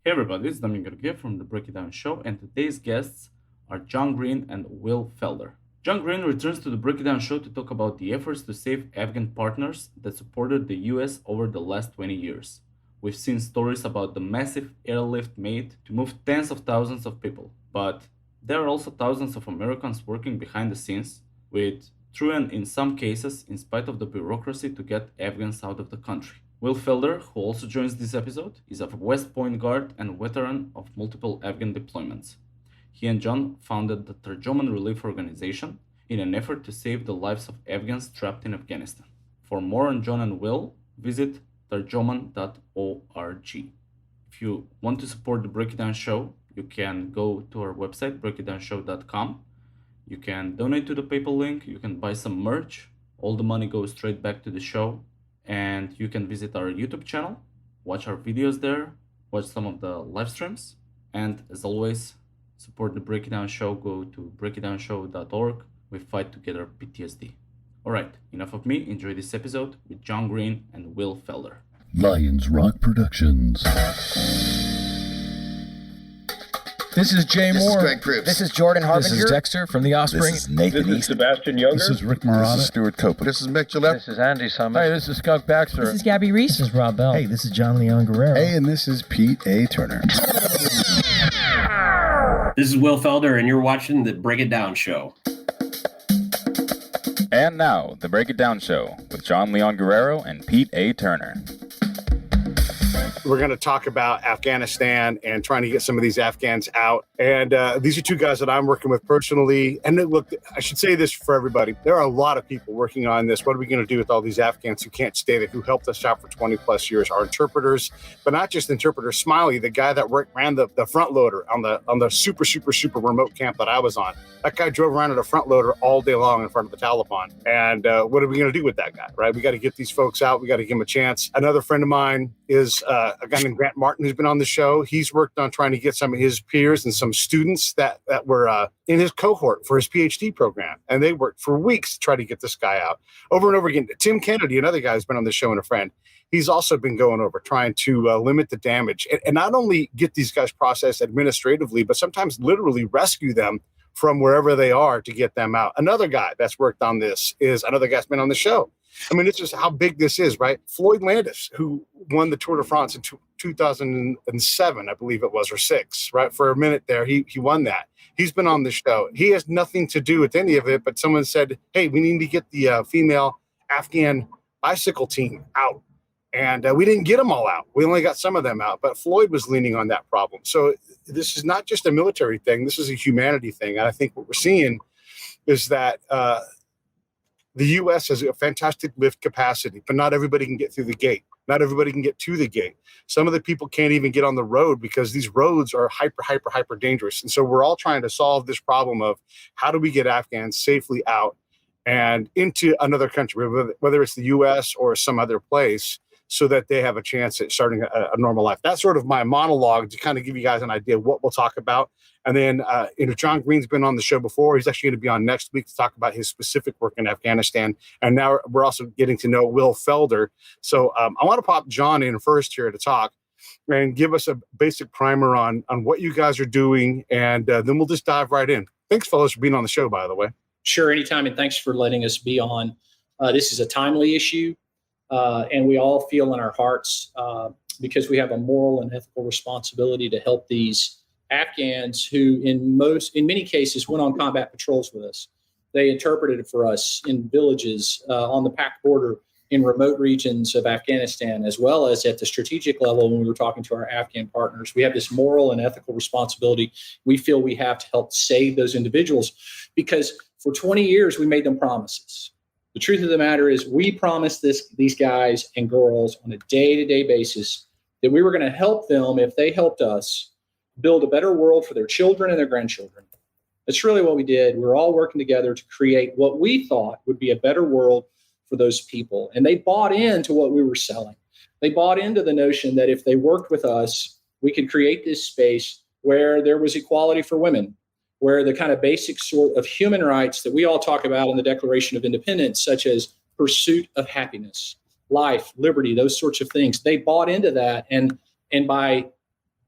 Hey everybody, it's Damian Gergiev from the Break It Down Show, and today's guests are John Green and Will Felder. John Green returns to the Break It Down Show to talk about the efforts to save Afghan partners that supported the US over the last 20 years. We've seen stories about the massive airlift made to move tens of thousands of people, but there are also thousands of Americans working behind the scenes, with true and in some cases, in spite of the bureaucracy to get Afghans out of the country. Will Felder, who also joins this episode, is a West Point guard and veteran of multiple Afghan deployments. He and John founded the Tarjoman Relief organization in an effort to save the lives of Afghans trapped in Afghanistan. For more on John and Will, visit tarjoman.org. If you want to support the Break It Down Show, you can go to our website, breakitdownshow.com. You can donate to the PayPal link, you can buy some merch. All the money goes straight back to the show. And you can visit our YouTube channel, watch our videos there, watch some of the live streams. And as always, support the Break It Down Show. Go to breakitdownshow.org. We fight together PTSD. All right, enough of me. Enjoy this episode with John Green and Will Felder. Lions Rock Productions. This is Jay Moore. This is Greg Proops. This is Jordan Harbinger. This is Dexter from The Offspring. This is Nathan This is East. Sebastian Younger. This is Rick Marotta. This is Stuart Copeland. This is Mick Gillette. This is Andy Summers. Hey, this is Skunk Baxter. This is Gabby Reese. This is Rob Bell. Hey, this is John Leon Guerrero. Hey, and this is Pete A. Turner. This is Will Felder, and you're watching the Break It Down Show. And now, the Break It Down Show with John Leon Guerrero and Pete A. Turner. We're going to talk about Afghanistan and trying to get some of these Afghans out. And these are two guys that I'm working with personally. And look, I should say this for everybody. There are a lot of people working on this. What are we going to do with all these Afghans who can't stay there, who helped us out for 20 plus years? Our interpreters, but not just interpreters. Smiley, the guy that ran the front loader on the super remote camp that I was on. That guy drove around in a front loader all day long in front of the Taliban. And what are we going to do with that guy, right? We got to get these folks out. We got to give them a chance. Another friend of mine is a guy named Grant Martin, who's been on the show. He's worked on trying to get some of his peers and some students that were in his cohort for his PhD program. And they worked for weeks to try to get this guy out over and over again. Tim Kennedy, another guy who's been on the show and a friend, he's also been going over trying to limit the damage and not only get these guys processed administratively, but sometimes literally rescue them from wherever they are to get them out. Another guy that's worked on this is another guy's been on the show. I mean, it's just how big this is, right? Floyd Landis, who won the Tour de France in 2007, I believe it was, or 6, right? For a minute there, he won that. He's been on the show. He has nothing to do with any of it, but someone said, hey, we need to get the female Afghan bicycle team out. And we didn't get them all out. We only got some of them out, but Floyd was leaning on that problem. So this is not just a military thing. This is a humanity thing. And I think what we're seeing is that the U.S. has a fantastic lift capacity, but not everybody can get through the gate. Not everybody can get to the gate. Some of the people can't even get on the road because these roads are hyper dangerous. And so we're all trying to solve this problem of how do we get Afghans safely out and into another country, whether it's the U.S. or some other place, so that they have a chance at starting a normal life. That's sort of my monologue to kind of give you guys an idea of what we'll talk about. And then, John Green's been on the show before. He's actually going to be on next week to talk about his specific work in Afghanistan. And now we're also getting to know Will Felder. So I want to pop John in first here to talk and give us a basic primer on what you guys are doing. And then we'll just dive right in. Thanks, fellas, for being on the show, by the way. Sure, anytime, and thanks for letting us be on. This is a timely issue. And we all feel in our hearts because we have a moral and ethical responsibility to help these Afghans who in many cases went on combat patrols with us. They interpreted for us in villages on the PAC border in remote regions of Afghanistan, as well as at the strategic level when we were talking to our Afghan partners. We have this moral and ethical responsibility we feel we have to help save those individuals because for 20 years we made them promises. The truth of the matter is we promised these guys and girls on a day-to-day basis that we were going to help them if they helped us build a better world for their children and their grandchildren. That's really what we did. We were all working together to create what we thought would be a better world for those people. And they bought into what we were selling. They bought into the notion that if they worked with us, we could create this space where there was equality for women, where the kind of basic sort of human rights that we all talk about in the Declaration of Independence, such as pursuit of happiness, life, liberty, those sorts of things, they bought into that. And by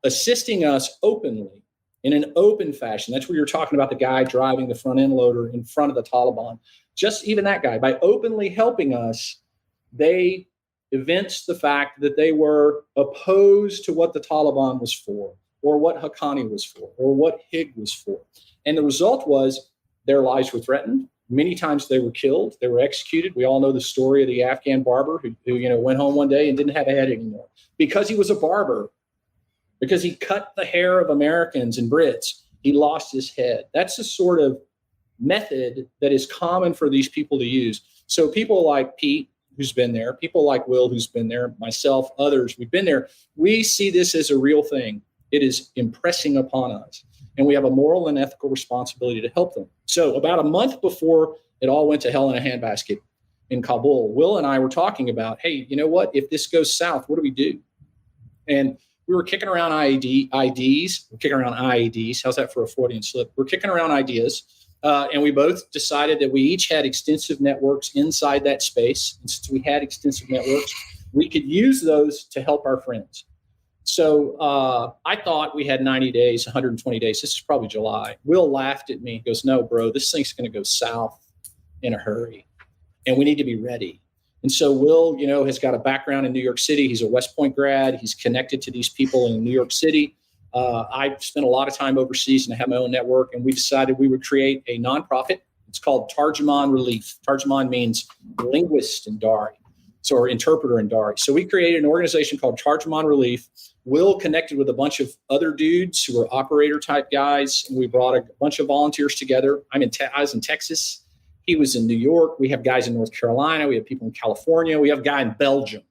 assisting us openly in an open fashion. That's where you're talking about the guy driving the front end loader in front of the Taliban. Just even that guy, by openly helping us, they evinced the fact that they were opposed to what the Taliban was for, or what Haqqani was for, or what HIG was for. And the result was their lives were threatened. Many times they were killed. They were executed. We all know the story of the Afghan barber who went home one day and didn't have a head anymore because he was a barber, because he cut the hair of Americans and Brits. He lost his head. That's the sort of method that is common for these people to use. So people like Pete, who's been there, people like Will, who's been there, myself, others, we've been there. We see this as a real thing. It is impressing upon us. And we have a moral and ethical responsibility to help them. So about a month before it all went to hell in a handbasket in Kabul, Will and I were talking about, hey, you know what? If this goes south, what do we do? And we were kicking around IDs. We're kicking around IEDs. How's that for a Freudian slip? We're kicking around ideas. And we both decided that we each had extensive networks inside that space. And since we had extensive networks, we could use those to help our friends. So I thought we had 90 days, 120 days. This is probably July. Will laughed at me. He goes, no, bro, this thing's going to go south in a hurry. And we need to be ready. And so Will, has got a background in New York City. He's a West Point grad. He's connected to these people in New York City. I spent a lot of time overseas and I have my own network. And we decided we would create a nonprofit. It's called Tarjoman Relief. Tarjoman means linguist in Dari, or interpreter in Dari. So we created an organization called Tarjoman Relief. Will connected with a bunch of other dudes who were operator type guys. And we brought a bunch of volunteers together. I was in Texas. He was in New York. We have guys in North Carolina. We have people in California. We have a guy in Belgium,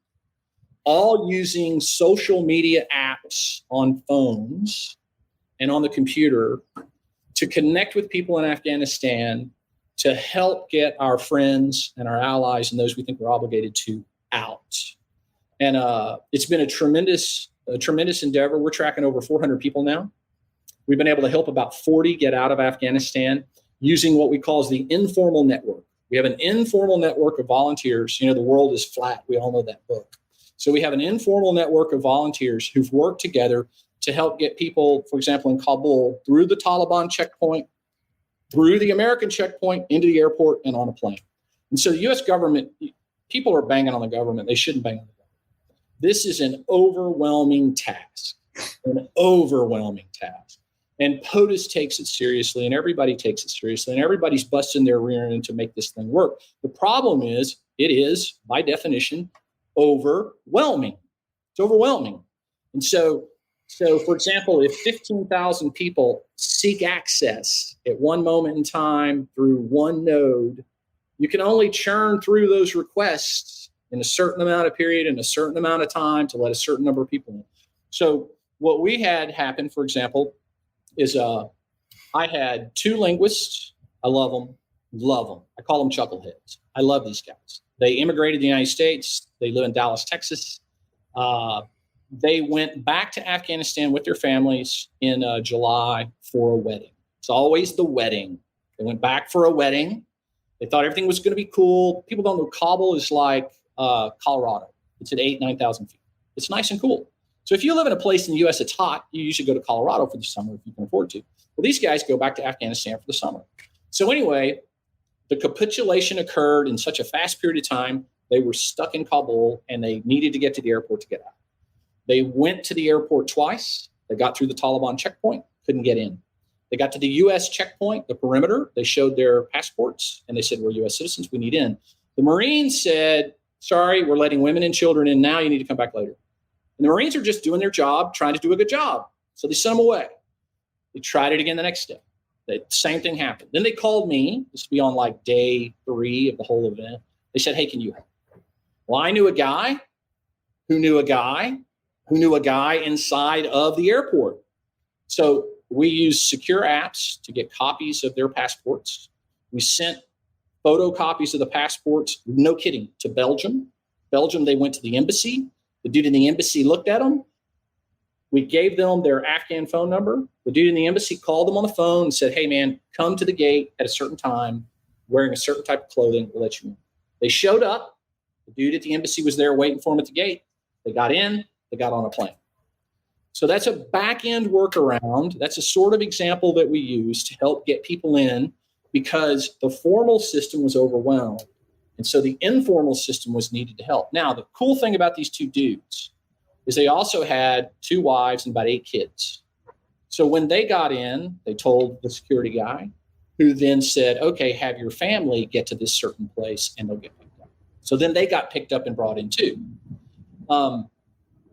all using social media apps on phones and on the computer to connect with people in Afghanistan to help get our friends and our allies and those we think we're obligated to out. And it's been a tremendous endeavor. We're tracking over 400 people now. We've been able to help about 40 get out of Afghanistan using what we call the informal network. We have an informal network of volunteers. The world is flat. We all know that book. So we have an informal network of volunteers who've worked together to help get people, for example, in Kabul, through the Taliban checkpoint, through the American checkpoint, into the airport, and on a plane. And so the U.S. government, people are banging on the government. They shouldn't bang on the government. This is an overwhelming task, And POTUS takes it seriously, and everybody takes it seriously, and everybody's busting their rear end to make this thing work. The problem is, it is, by definition, overwhelming. It's overwhelming. And so for example, if 15,000 people seek access at one moment in time through one node, you can only churn through those requests in a certain amount of period in a certain amount of time to let a certain number of people in. So what we had happen, for example, is I had 2 linguists. I love them. I call them chuckleheads. I love these guys. They immigrated to the United States. They live in Dallas, Texas. They went back to Afghanistan with their families in July for a wedding. It's always the wedding. They went back for a wedding. They thought everything was going to be cool. People don't know Kabul is like Colorado. It's at 8,000, 9,000 feet. It's nice and cool. So if you live in a place in the U.S. that's hot, you usually go to Colorado for the summer if you can afford to. Well, these guys go back to Afghanistan for the summer. So anyway, the capitulation occurred in such a fast period of time. They were stuck in Kabul and they needed to get to the airport to get out. They went to the airport twice. They got through the Taliban checkpoint, couldn't get in. They got to the U.S. checkpoint, the perimeter. They showed their passports and they said, we're U.S. citizens, we need in. The Marines said, sorry, we're letting women and children in now. You need to come back later. And the Marines are just doing their job, trying to do a good job. So they sent them away. They tried it again the next day. The same thing happened. Then they called me. This would be on like day 3 of the whole event. They said, hey, can you help? Well, I knew a guy who knew a guy who knew a guy inside of the airport. So we used secure apps to get copies of their passports. We sent photocopies of the passports, no kidding, to Belgium. Belgium, they went to the embassy. The dude in the embassy looked at them. We gave them their Afghan phone number. The dude in the embassy called them on the phone and said, hey, man, come to the gate at a certain time, wearing a certain type of clothing. We'll let you in. They showed up. The dude at the embassy was there waiting for them at the gate. They got in. They got on a plane. So that's a back-end workaround. That's a sort of example that we use to help get people in because the formal system was overwhelmed. And so the informal system was needed to help. Now, the cool thing about these two dudes is they also had 2 wives and about 8 kids. So when they got in, they told the security guy, who then said, okay, have your family get to this certain place and they'll get picked up. So then they got picked up and brought in too.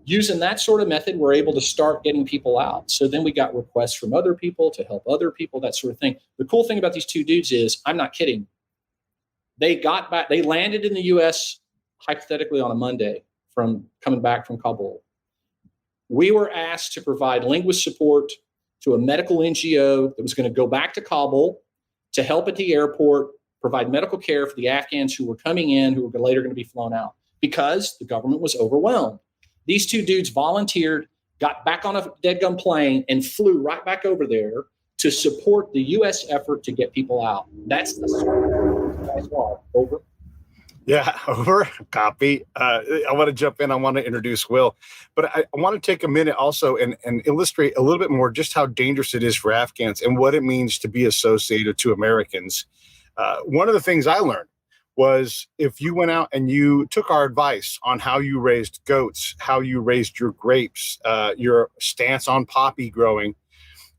Using that sort of method, we're able to start getting people out. So then we got requests from other people to help other people, that sort of thing. The cool thing about these 2 dudes is, I'm not kidding, they got back, they landed in the U.S. hypothetically on a Monday from coming back from Kabul. We were asked to provide linguist support to a medical NGO that was going to go back to Kabul to help at the airport, provide medical care for the Afghans who were coming in, who were later going to be flown out because the government was overwhelmed. These 2 dudes volunteered, got back on a deadgun plane, and flew right back over there to support the U.S. effort to get people out. That's the story. Over. Yeah, over. Copy. I want to jump in. I want to introduce Will, but I want to take a minute also and illustrate a little bit more just how dangerous it is for Afghans and what it means to be associated to Americans. One of the things I learned was if you went out and you took our advice on how you raised goats, how you raised your grapes, your stance on poppy growing,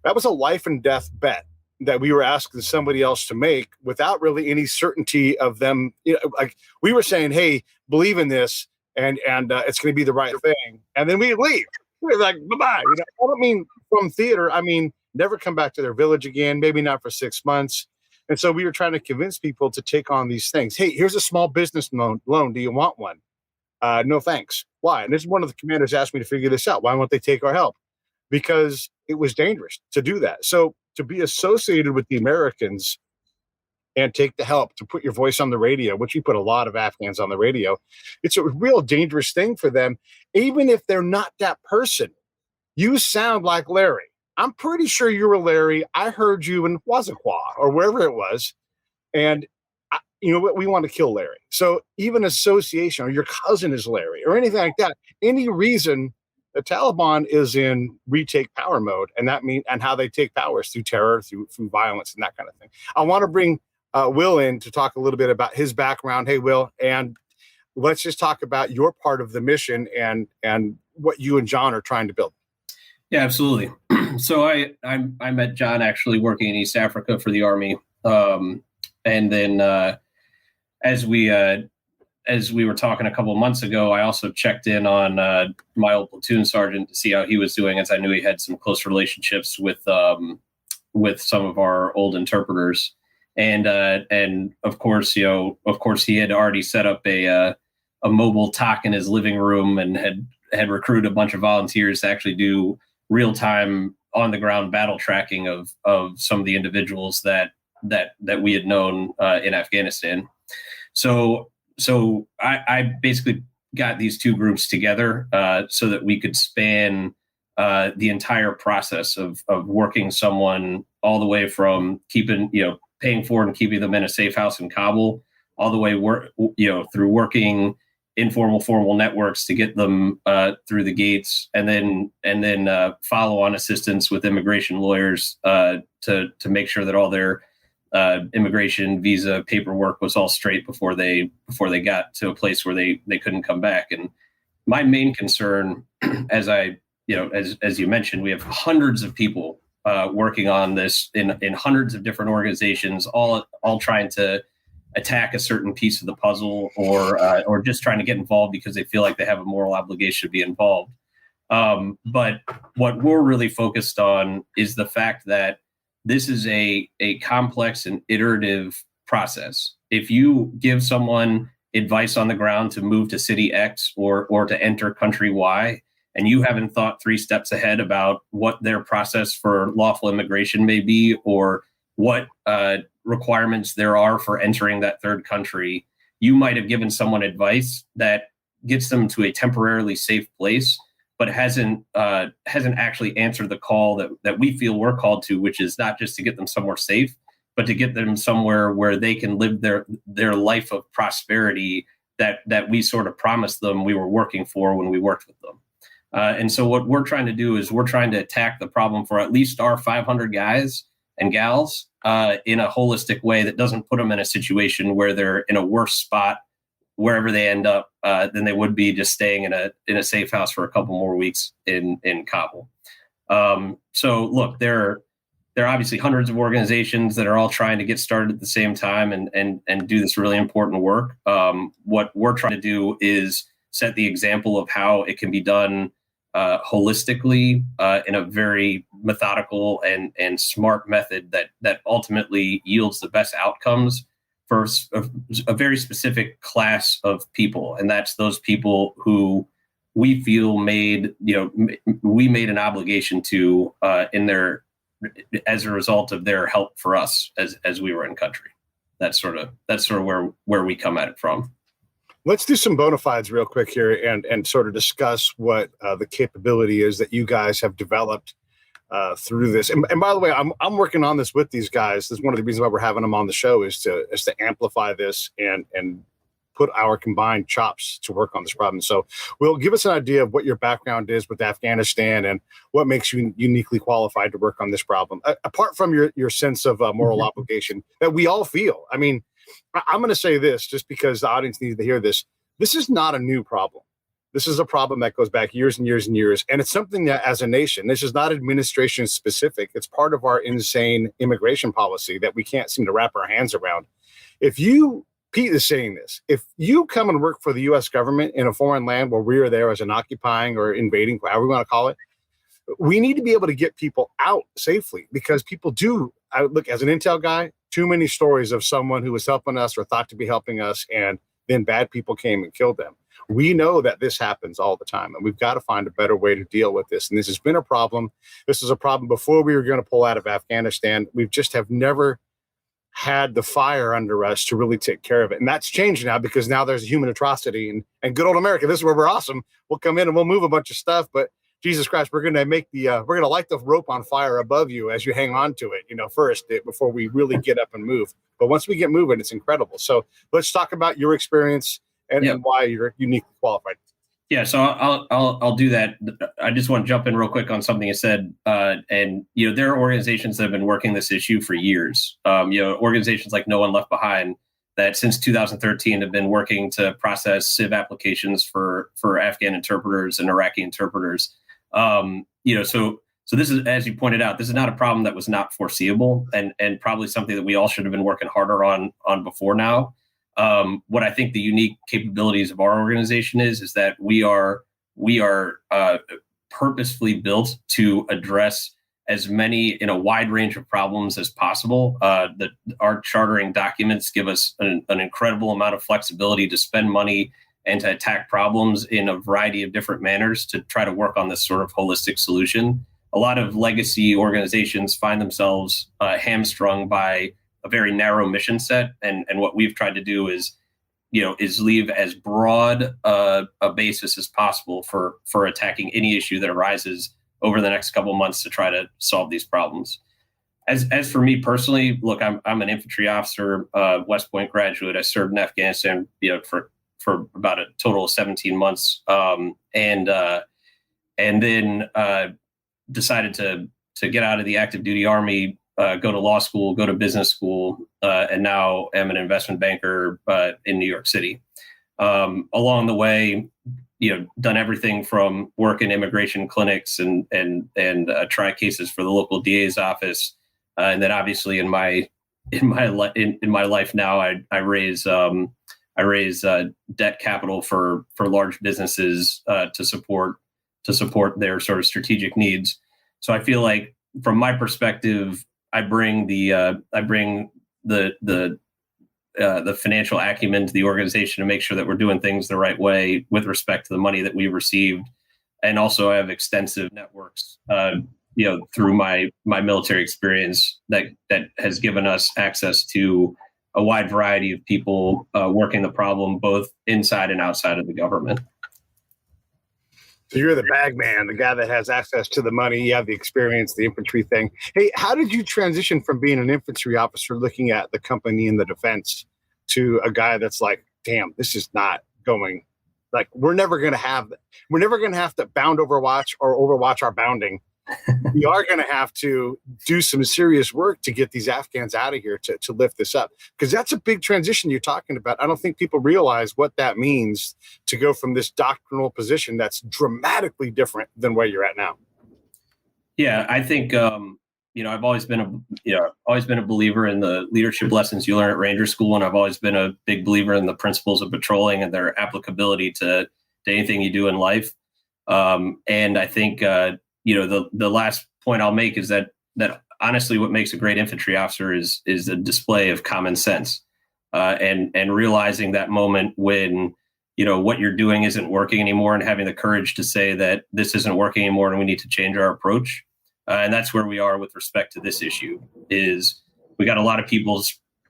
that was a life and death bet that we were asking somebody else to make without really any certainty of them. Like we were saying, hey, believe in this and it's going to be the right thing. And then we leave. We're like, bye-bye. I don't mean from theater. I mean, never come back to their village again, maybe not for 6 months. And so we were trying to convince people to take on these things. Hey, here's a small business loan. Do you want one? No, thanks. Why? And this is one of the commanders asked me to figure this out. Why won't they take our help? Because it was dangerous to do that. So to be associated with the Americans and take the help to put your voice on the radio, which we put a lot of Afghans on the radio, it's a real dangerous thing for them. Even if they're not that person, you sound like Larry. I'm pretty sure you were Larry. I heard you in Wazaquah or wherever it was. And you know what? We want to kill Larry. So even association, or your cousin is Larry or anything like that, any reason, the Taliban is in retake power mode, and that means and how they take power is through terror, through violence, and that kind of thing. I want to bring Will in to talk a little bit about his background. Hey, Will, and let's just talk about your part of the mission and what you and John are trying to build. Yeah, absolutely. So I met John actually working in East Africa for the Army, and then as we were talking a couple of months ago, I also checked in on my old platoon sergeant to see how he was doing, as I knew he had some close relationships with some of our old interpreters, and of course he had already set up a mobile TOC in his living room and had recruited a bunch of volunteers to actually do real time on the ground battle tracking of some of the individuals that we had known in Afghanistan. So I basically got these 2 groups together so that we could span the entire process of working someone all the way from paying for and keeping them in a safe house in Kabul, all the way through working informal, formal networks to get them through the gates, and then follow on assistance with immigration lawyers to make sure that all their immigration visa paperwork was all straight before they got to a place where they couldn't come back. And my main concern, as you mentioned, we have hundreds of people working on this in hundreds of different organizations, all trying to attack a certain piece of the puzzle or just trying to get involved because they feel like they have a moral obligation to be involved. But what we're really focused on is the fact that this is a complex and iterative process. If you give someone advice on the ground to move to city X or to enter country Y, and you haven't thought 3 steps ahead about what their process for lawful immigration may be or what requirements there are for entering that third country, you might have given someone advice that gets them to a temporarily safe place, but hasn't actually answered the call that we feel we're called to, which is not just to get them somewhere safe, but to get them somewhere where they can live their life of prosperity that we sort of promised them we were working for when we worked with them. And so what we're trying to do is we're trying to attack the problem for at least our 500 guys and gals in a holistic way that doesn't put them in a situation where they're in a worse spot wherever they end up than they would be just staying in a safe house for a couple more weeks in Kabul. So look, there are obviously hundreds of organizations that are all trying to get started at the same time and do this really important work. What we're trying to do is set the example of how it can be done holistically in a very methodical and smart method that ultimately yields the best outcomes for a very specific class of people. And that's those people who we feel we made an obligation to as a result of their help for us as we were in country. That's sort of where we come at it from. Let's do some bona fides real quick here and sort of discuss what the capability is that you guys have developed through this. And by the way, I'm working on this with these guys. This is one of the reasons why we're having them on the show is to amplify this and put our combined chops to work on this problem. So Will, give us an idea of what your background is with Afghanistan and what makes you uniquely qualified to work on this problem, apart from your sense of moral obligation that we all feel. I mean, I'm going to say this just because the audience needs to hear this. This is not a new problem. This is a problem that goes back years and years and years. And it's something that as a nation, this is not administration specific. It's part of our insane immigration policy that we can't seem to wrap our hands around. Pete is saying this, if you come and work for the U.S. government in a foreign land where we are there as an occupying or invading, however we want to call it, we need to be able to get people out safely because people do. I look, as an intel guy, too many stories of someone who was helping us or thought to be helping us, and then bad people came and killed them. We know that this happens all the time, and we've got to find a better way to deal with this. And this has been a problem. This is a problem before we were going to pull out of Afghanistan. We just have never had the fire under us to really take care of it. And that's changed now because now there's a human atrocity and good old America. This is where we're awesome. We'll come in and we'll move a bunch of stuff, but Jesus Christ, we're going to we're going to light the rope on fire above you as you hang on to it, first before we really get up and move. But once we get moving, it's incredible. So let's talk about your experience and why you're uniquely qualified. Yeah, so I'll do that. I just want to jump in real quick on something you said. And there are organizations that have been working this issue for years. Organizations like No One Left Behind that since 2013 have been working to process civ applications for Afghan interpreters and Iraqi interpreters. So this is, as you pointed out, this is not a problem that was not foreseeable and probably something that we all should have been working harder on before now. What I think the unique capabilities of our organization is that we are purposefully built to address as many in a wide range of problems as possible. Our chartering documents give us an incredible amount of flexibility to spend money and to attack problems in a variety of different manners to try to work on this sort of holistic solution. A lot of legacy organizations find themselves hamstrung by a very narrow mission set. And what we've tried to do is leave as broad a basis as possible for attacking any issue that arises over the next couple of months to try to solve these problems. As for me personally, look, I'm an infantry officer, West Point graduate. I served in Afghanistan, for about a total of 17 months, and then decided to get out of the active duty Army, go to law school, go to business school, and now am an investment banker in New York City. Along the way, done everything from work in immigration clinics and try cases for the local DA's office, and then obviously in my life now, I raise debt capital for large businesses to support their sort of strategic needs. So I feel like, from my perspective, I bring the financial acumen to the organization to make sure that we're doing things the right way with respect to the money that we received, and also I have extensive networks, through my military experience that has given us access to a wide variety of people working the problem both inside and outside of the government. So you're the bag man, the guy that has access to the money. You have the experience, the infantry thing. Hey, how did you transition from being an infantry officer looking at the company and the defense to a guy that's like, damn, this is not going Like we're never going to have to bound Overwatch or Overwatch our bounding. We are going to have to do some serious work to get these Afghans out of here to lift this up, because that's a big transition you're talking about. I don't think people realize what that means to go from this doctrinal position that's dramatically different than where you're at now. Yeah, I think I've always been a believer in the leadership lessons you learn at Ranger School, and I've always been a big believer in the principles of patrolling and their applicability to anything you do in life. And I think the last point I'll make is that honestly, what makes a great infantry officer is a display of common sense, and realizing that moment when what you're doing isn't working anymore, and having the courage to say that this isn't working anymore and we need to change our approach. And that's where we are with respect to this issue. Is we got a lot of people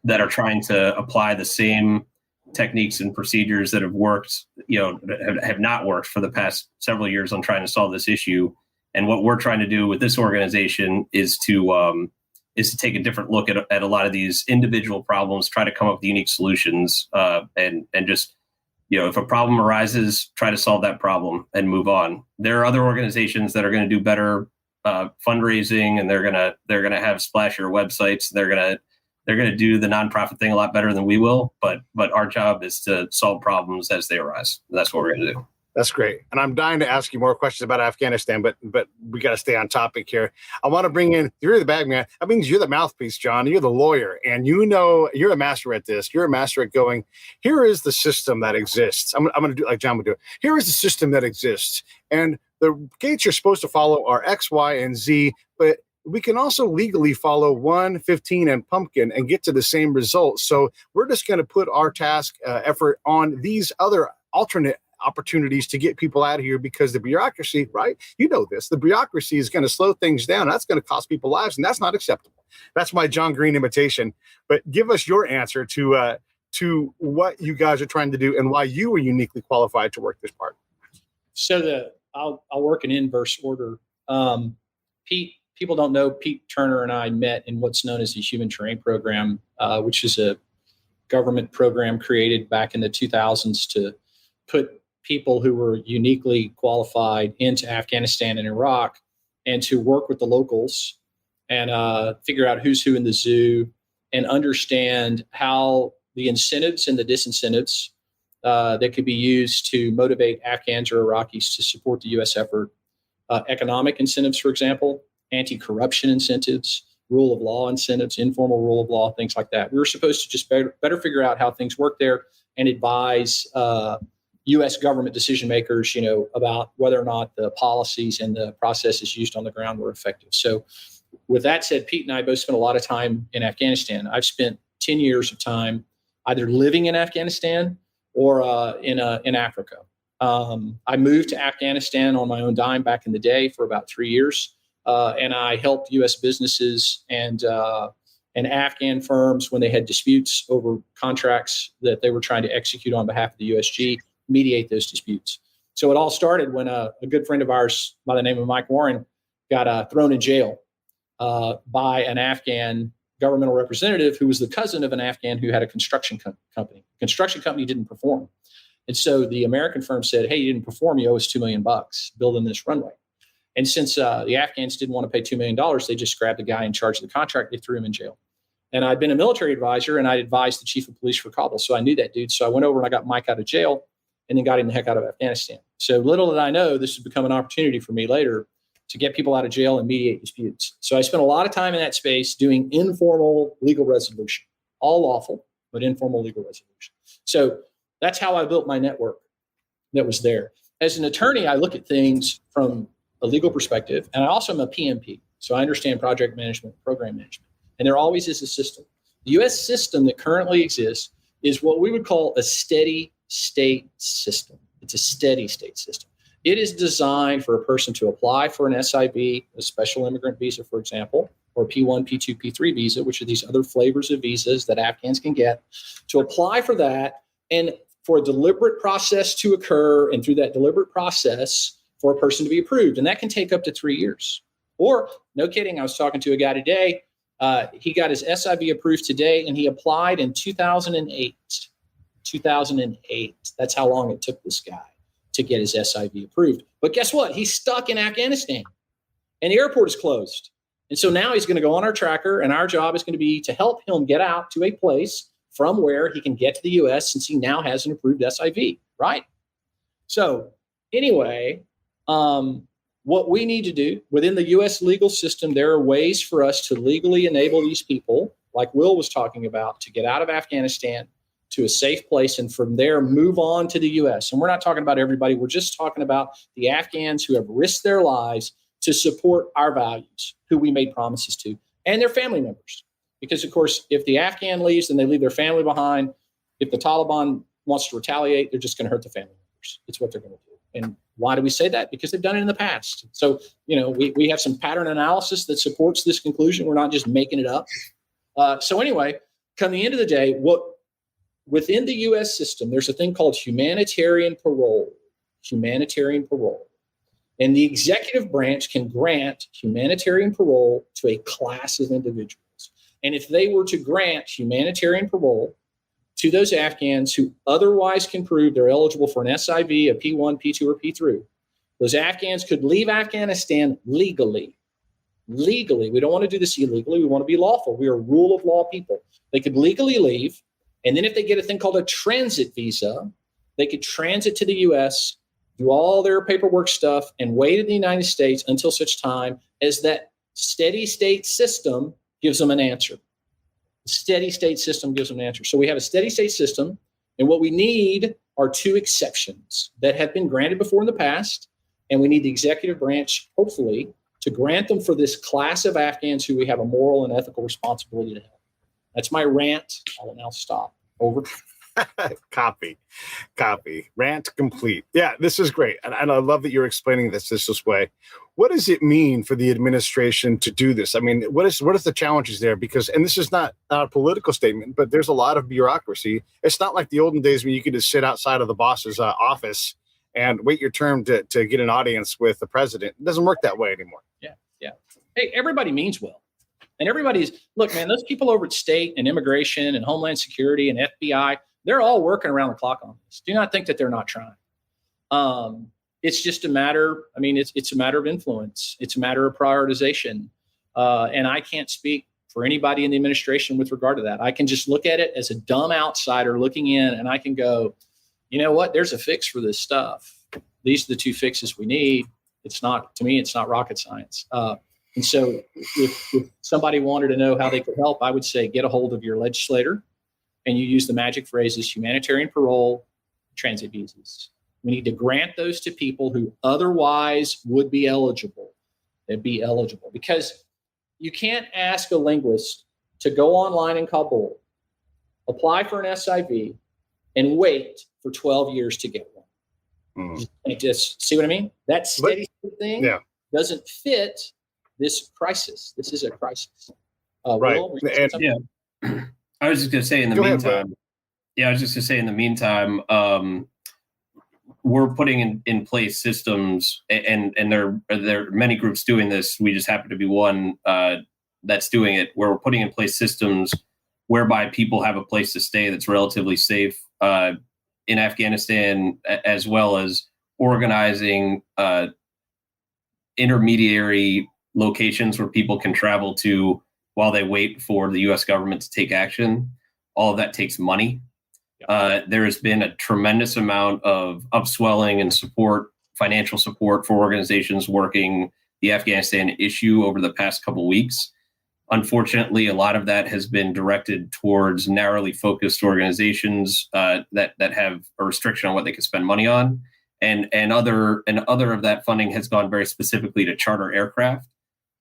that are trying to apply the same techniques and procedures that have worked, have not worked for the past several years on trying to solve this issue. And what we're trying to do with this organization is to take a different look at a lot of these individual problems, try to come up with unique solutions, and just, if a problem arises, try to solve that problem and move on. There are other organizations that are going to do better fundraising, and they're gonna have splashier websites. They're gonna do the nonprofit thing a lot better than we will. But our job is to solve problems as they arise. That's what we're gonna do. That's great. And I'm dying to ask you more questions about Afghanistan, but we got to stay on topic here. I want to bring in, you're the bag man. That means you're the mouthpiece, John. You're the lawyer, and you're a master at this. You're a master at going, here is the system that exists. I'm going to do like John would do. Here is the system that exists. And the gates you're supposed to follow are X, Y, and Z, but we can also legally follow 1, 15, and pumpkin and get to the same result. So we're just going to put our task effort on these other alternate opportunities to get people out of here, because the bureaucracy, right? The bureaucracy is going to slow things down. That's going to cost people lives, and that's not acceptable. That's my John Green imitation. But give us your answer to what you guys are trying to do and why you were uniquely qualified to work this part. So I'll work in inverse order. People don't know Pete Turner and I met in what's known as the Human Terrain Program, which is a government program created back in the 2000s to put people who were uniquely qualified into Afghanistan and Iraq, and to work with the locals and figure out who's who in the zoo, and understand how the incentives and the disincentives that could be used to motivate Afghans or Iraqis to support the U.S. effort. Economic incentives, for example, anti-corruption incentives, rule of law incentives, informal rule of law, things like that. We were supposed to just better figure out how things work there and advise U.S. government decision makers, about whether or not the policies and the processes used on the ground were effective. So with that said, Pete and I both spent a lot of time in Afghanistan. I've spent 10 years of time either living in Afghanistan or in Africa. I moved to Afghanistan on my own dime back in the day for about 3 years, and I helped U.S. businesses and Afghan firms when they had disputes over contracts that they were trying to execute on behalf of the USG, mediate those disputes. So it all started when a good friend of ours by the name of Mike Warren got thrown in jail by an Afghan governmental representative who was the cousin of an Afghan who had a construction company. Construction company didn't perform. And so the American firm said, hey, you didn't perform, you owe us $2 million building this runway. And since the Afghans didn't want to pay $2 million, they just grabbed the guy in charge of the contract, they threw him in jail. And I'd been a military advisor, and I'd advised the chief of police for Kabul. So I knew that dude. So I went over and I got Mike out of jail and then got him the heck out of Afghanistan. So little did I know, this has become an opportunity for me later to get people out of jail and mediate disputes. So I spent a lot of time in that space doing informal legal resolution, all lawful, but informal legal resolution. So that's how I built my network that was there. As an attorney, I look at things from a legal perspective, and I also am a PMP. So I understand project management, program management, and there always is a system. The U.S. system that currently exists is what we would call a steady state system. It's a steady state system. It is designed for a person to apply for an SIV, a special immigrant visa, for example, or P1, P2, P3 visa, which are these other flavors of visas that Afghans can get, to apply for that and for a deliberate process to occur, and through that deliberate process for a person to be approved. And that can take up to 3 years. Or, no kidding, I was talking to a guy today. He got his SIV approved today, and he applied in 2008. 2008. That's how long it took this guy to get his SIV approved. But guess what? He's stuck in Afghanistan and the airport is closed. And so now he's going to go on our tracker, and our job is going to be to help him get out to a place from where he can get to the U.S. since he now has an approved SIV, right? So anyway, what we need to do within the U.S. legal system, there are ways for us to legally enable these people, like Will was talking about, to get out of Afghanistan to a safe place and from there move on to the U.S. And we're not talking about everybody. We're just talking about the Afghans who have risked their lives to support our values, who we made promises to, and their family members. Because, of course, if the Afghan leaves, then they leave their family behind. If the Taliban wants to retaliate, they're just going to hurt the family members. It's what they're going to do. And why do we say that? Because they've done it in the past. So, we have some pattern analysis that supports this conclusion. We're not just making it up. So anyway, come the end of the day, within the U.S. system, there's a thing called humanitarian parole. Humanitarian parole. And the executive branch can grant humanitarian parole to a class of individuals. And if they were to grant humanitarian parole to those Afghans who otherwise can prove they're eligible for an SIV, a P1, P2, or P3, those Afghans could leave Afghanistan legally. Legally. We don't want to do this illegally. We want to be lawful. We are rule of law people. They could legally leave. And then if they get a thing called a transit visa, they could transit to the U.S., do all their paperwork stuff, and wait in the United States until such time as that steady state system gives them an answer. The steady state system gives them an answer. So we have a steady state system, and what we need are two exceptions that have been granted before in the past, and we need the executive branch, hopefully, to grant them for this class of Afghans who we have a moral and ethical responsibility to help. That's my rant. I will now stop. Over. Copy. Rant complete. Yeah, this is great. And I love that you're explaining this way. What does it mean for the administration to do this? I mean, what is the challenges there? Because, and this is not a political statement, but there's a lot of bureaucracy. It's not like the olden days when you could just sit outside of the boss's office and wait your turn to get an audience with the president. It doesn't work that way anymore. Yeah. Hey, everybody means well. And look, man, those people over at state and immigration and Homeland Security and FBI, they're all working around the clock on this. Do not think that they're not trying. It's just a matter, it's a matter of influence. It's a matter of prioritization. And I can't speak for anybody in the administration with regard to that. I can just look at it as a dumb outsider looking in, and I can go, you know what, there's a fix for this stuff. These are the two fixes we need. To me, it's not rocket science. And so if somebody wanted to know how they could help, I would say get a hold of your legislator, and you use the magic phrases humanitarian parole, transit visas. We need to grant those to people who otherwise would be eligible. They'd be eligible because you can't ask a linguist to go online in Kabul, apply for an SIV, and wait for 12 years to get one. Just see what I mean? That steady thing doesn't fit this crisis. This is a crisis. Right. Will, I was just going to say in the meantime, we're putting in place systems, and there are many groups doing this. We just happen to be one that's doing it, where we're putting in place systems whereby people have a place to stay that's relatively safe in Afghanistan, as well as organizing intermediary locations where people can travel to while they wait for the U.S. government to take action. All of that takes money. There has been a tremendous amount of upswelling and support, financial support for organizations working the Afghanistan issue over the past couple of weeks. Unfortunately, a lot of that has been directed towards narrowly focused organizations that have a restriction on what they can spend money on. And other of that funding has gone very specifically to charter aircraft.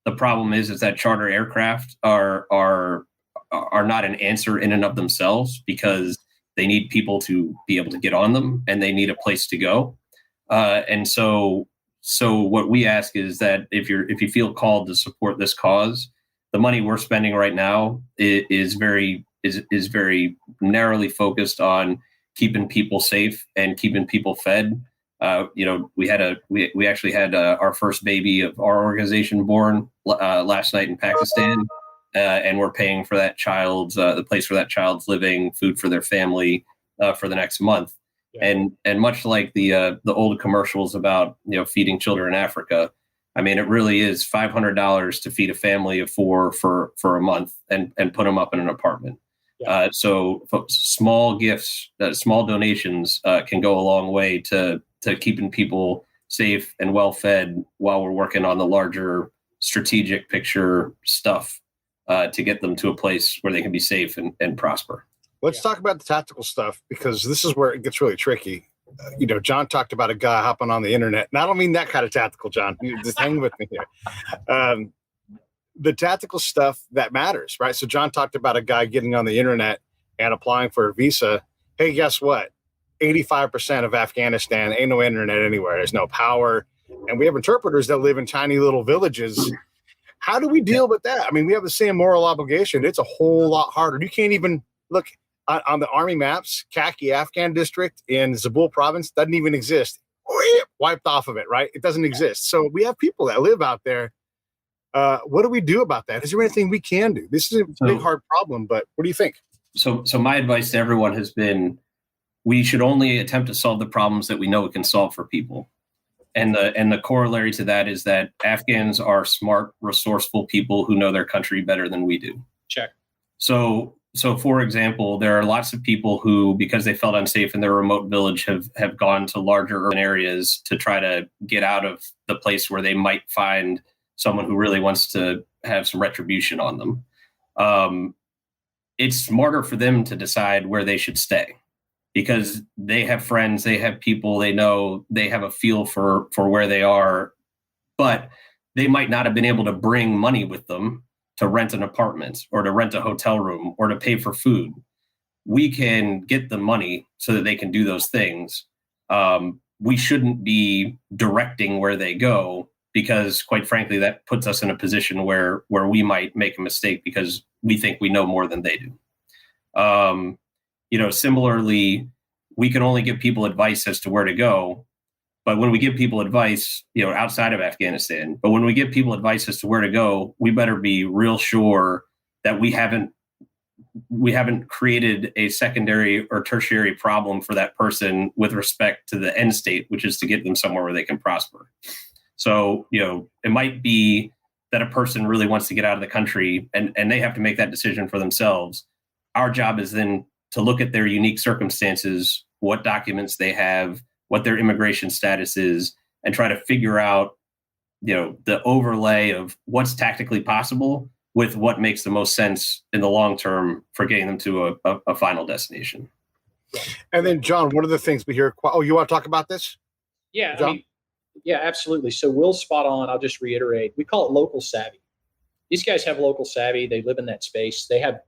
The problem is that charter aircraft are not an answer in and of themselves, because they need people to be able to get on them, and they need a place to go. And so what we ask is that if you feel called to support this cause, the money we're spending right now is very narrowly focused on keeping people safe and keeping people fed. We actually had our first baby of our organization born last night in Pakistan, and we're paying for that child's the place where that child's living, food for their family, for the next month. Yeah. And much like the old commercials about, feeding children in Africa, I mean, it really is $500 to feed a family of 4 for a month and put them up in an apartment. Yeah. So small gifts, small donations can go a long way to keeping people safe and well fed while we're working on the larger strategic picture stuff to get them to a place where they can be safe and prosper. Let's talk about the tactical stuff, because this is where it gets really tricky. John talked about a guy hopping on the internet, and I don't mean that kind of tactical, John. You just hang with me here. The tactical stuff that matters, right? So John talked about a guy getting on the internet and applying for a visa. Hey, guess what? 85% of Afghanistan ain't no internet anywhere. There's no power. And we have interpreters that live in tiny little villages. How do we deal with that? I mean, we have the same moral obligation. It's a whole lot harder. You can't even look on the army maps. Kaki Afghan district in Zabul province doesn't even exist. Wiped off of it, right? It doesn't exist. So we have people that live out there. What do we do about that? Is there anything we can do? This is a big, hard problem, but what do you think? So my advice to everyone has been, we should only attempt to solve the problems that we know we can solve for people. And the corollary to that is that Afghans are smart, resourceful people who know their country better than we do. Check. So for example, there are lots of people who, because they felt unsafe in their remote village, have gone to larger urban areas to try to get out of the place where they might find someone who really wants to have some retribution on them. It's smarter for them to decide where they should stay, because they have friends, they have people they know, they have a feel for where they are, but they might not have been able to bring money with them to rent an apartment or to rent a hotel room or to pay for food. We can get them money so that they can do those things. We shouldn't be directing where they go, because quite frankly, that puts us in a position where we might make a mistake because we think we know more than they do. Similarly, we can only give people advice as to where to go. But when we give people advice, outside of Afghanistan, but when we give people advice as to where to go, we better be real sure that we haven't created a secondary or tertiary problem for that person with respect to the end state, which is to get them somewhere where they can prosper. So, it might be that a person really wants to get out of the country and they have to make that decision for themselves. Our job is then to look at their unique circumstances, what documents they have, what their immigration status is, and try to figure out, the overlay of what's tactically possible with what makes the most sense in the long term for getting them to a final destination. And then, John, one of the things we hear, you want to talk about this? Yeah, John? Yeah, absolutely. So Will's spot on. I'll just reiterate. We call it local savvy. These guys have local savvy. They live in that space. They have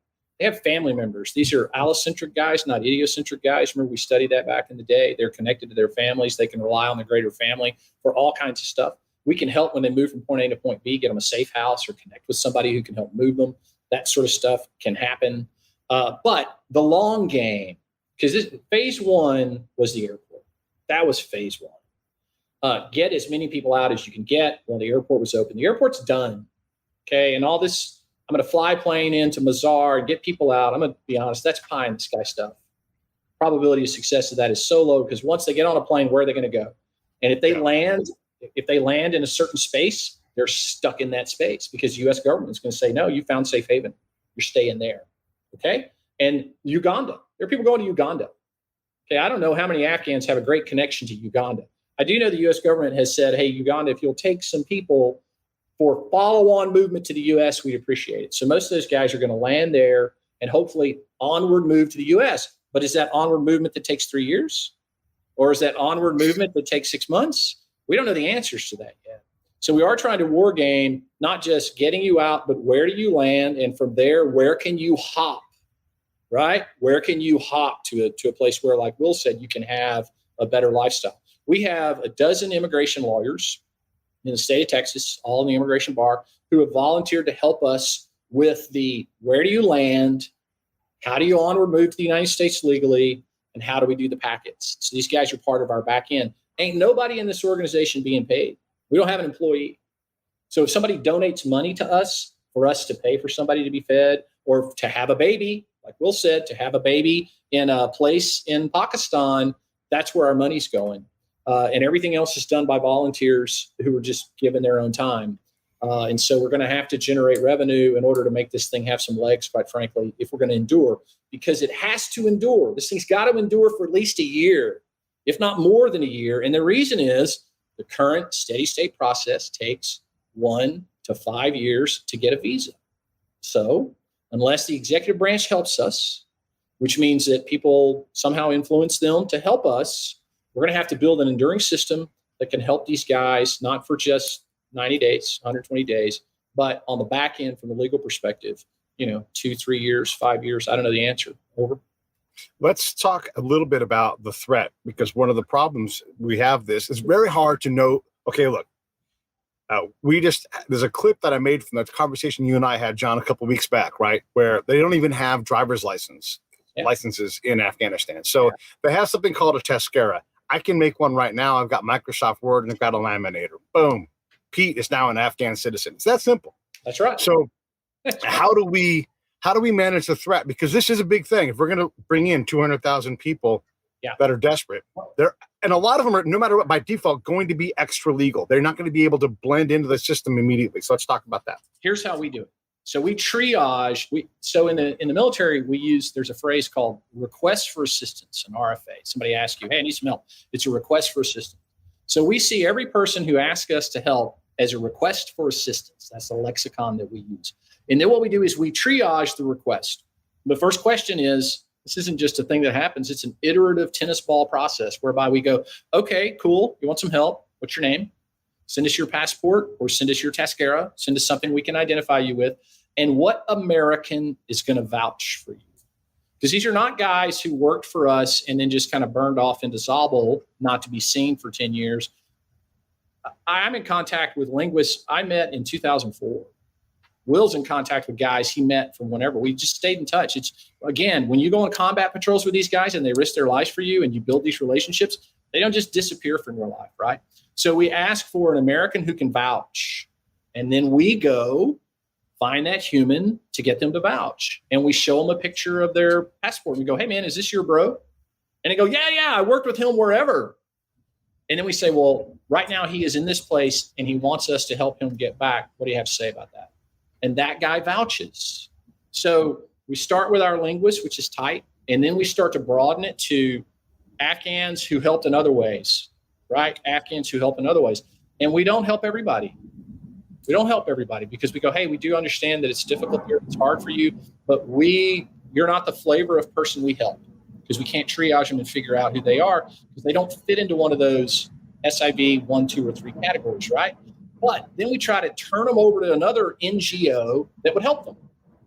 family members. These are allocentric guys, not idiocentric guys. Remember, we studied that back in the day. They're connected to their families. They can rely on the greater family for all kinds of stuff. We can help when they move from point A to point B, get them a safe house or connect with somebody who can help move them. That sort of stuff can happen. But the long game, because phase one was the airport. That was phase one. Get as many people out as you can get while the airport was open. The airport's done. Okay. And all this, I'm going to fly plane into Mazar and get people out. I'm going to be honest, that's pie in the sky stuff. Probability of success of that is so low, because once they get on a plane, where are they going to go? And if they land in a certain space, they're stuck in that space, because the U.S. government is going to say, no, you found safe haven. You're staying there. Okay. And Uganda, there are people going to Uganda. Okay. I don't know how many Afghans have a great connection to Uganda. I do know the U.S. government has said, hey, Uganda, if you'll take some people for follow-on movement to the U.S., we'd appreciate it. So most of those guys are going to land there and hopefully onward move to the U.S. But is that onward movement that takes 3 years? Or is that onward movement that takes 6 months? We don't know the answers to that yet. So we are trying to war game, not just getting you out, but where do you land? And from there, where can you hop, right? Where can you hop to a place where, like Will said, you can have a better lifestyle? We have a dozen immigration lawyers in the state of Texas, all in the immigration bar, who have volunteered to help us with the where do you land, how do you onward move to the United States legally, and how do we do the packets? So these guys are part of our back end. Ain't nobody in this organization being paid. We don't have an employee. So if somebody donates money to us for us to pay for somebody to be fed or to have a baby, like Will said, to have a baby in a place in Pakistan, that's where our money's going. And everything else is done by volunteers who are just given their own time. And so we're going to have to generate revenue in order to make this thing have some legs, quite frankly, if we're going to endure, because it has to endure. This thing's got to endure for at least a year, if not more than a year. And the reason is the current steady state process takes 1 to 5 years to get a visa. So unless the executive branch helps us, which means that people somehow influence them to help us, we're going to have to build an enduring system that can help these guys, not for just 90 days, 120 days, but on the back end from the legal perspective, 2, 3 years, 5 years. I don't know the answer. Over. Let's talk a little bit about the threat, because one of the problems we have this is very hard to know. Okay, look, there's a clip that I made from that conversation you and I had, John, a couple of weeks back, right? Where they don't even have driver's licenses in Afghanistan. So they have something called a Tezkera. I can make one right now. I've got Microsoft Word and I've got a laminator. Boom. Pete is now an Afghan citizen. It's that simple. That's right. So how do we manage the threat? Because this is a big thing. If we're going to bring in 200,000 people that are desperate, and a lot of them are, no matter what, by default, going to be extra legal. They're not going to be able to blend into the system immediately. So let's talk about that. Here's how we do it. So we triage. So in the military, there's a phrase called request for assistance, an RFA. Somebody asks you, hey, I need some help. It's a request for assistance. So we see every person who asks us to help as a request for assistance. That's the lexicon that we use. And then what we do is we triage the request. The first question is, this isn't just a thing that happens. It's an iterative tennis ball process whereby we go, okay, cool. You want some help? What's your name? Send us your passport or send us your Tezkera. Send us something we can identify you with. And what American is going to vouch for you? Because these are not guys who worked for us and then just kind of burned off into Zabul, not to be seen for 10 years. I'm in contact with linguists I met in 2004. Will's in contact with guys he met from whenever. We just stayed in touch. It's, again, when you go on combat patrols with these guys and they risk their lives for you and you build these relationships, they don't just disappear from your life, right? So we ask for an American who can vouch. And then we go find that human to get them to vouch. And we show them a picture of their passport. And we go, hey, man, is this your bro? And they go, yeah, I worked with him wherever. And then we say, well, right now he is in this place and he wants us to help him get back. What do you have to say about that? And that guy vouches. So we start with our linguist, which is tight. And then we start to broaden it to Afghans who helped in other ways, right? Afghans who help in other ways. And we don't help everybody. We don't help everybody because we go, hey, we do understand that it's difficult here. It's hard for you, but you're not the flavor of person we help because we can't triage them and figure out who they are because they don't fit into one of those SIV 1, 2, or 3 categories, right? But then we try to turn them over to another NGO that would help them.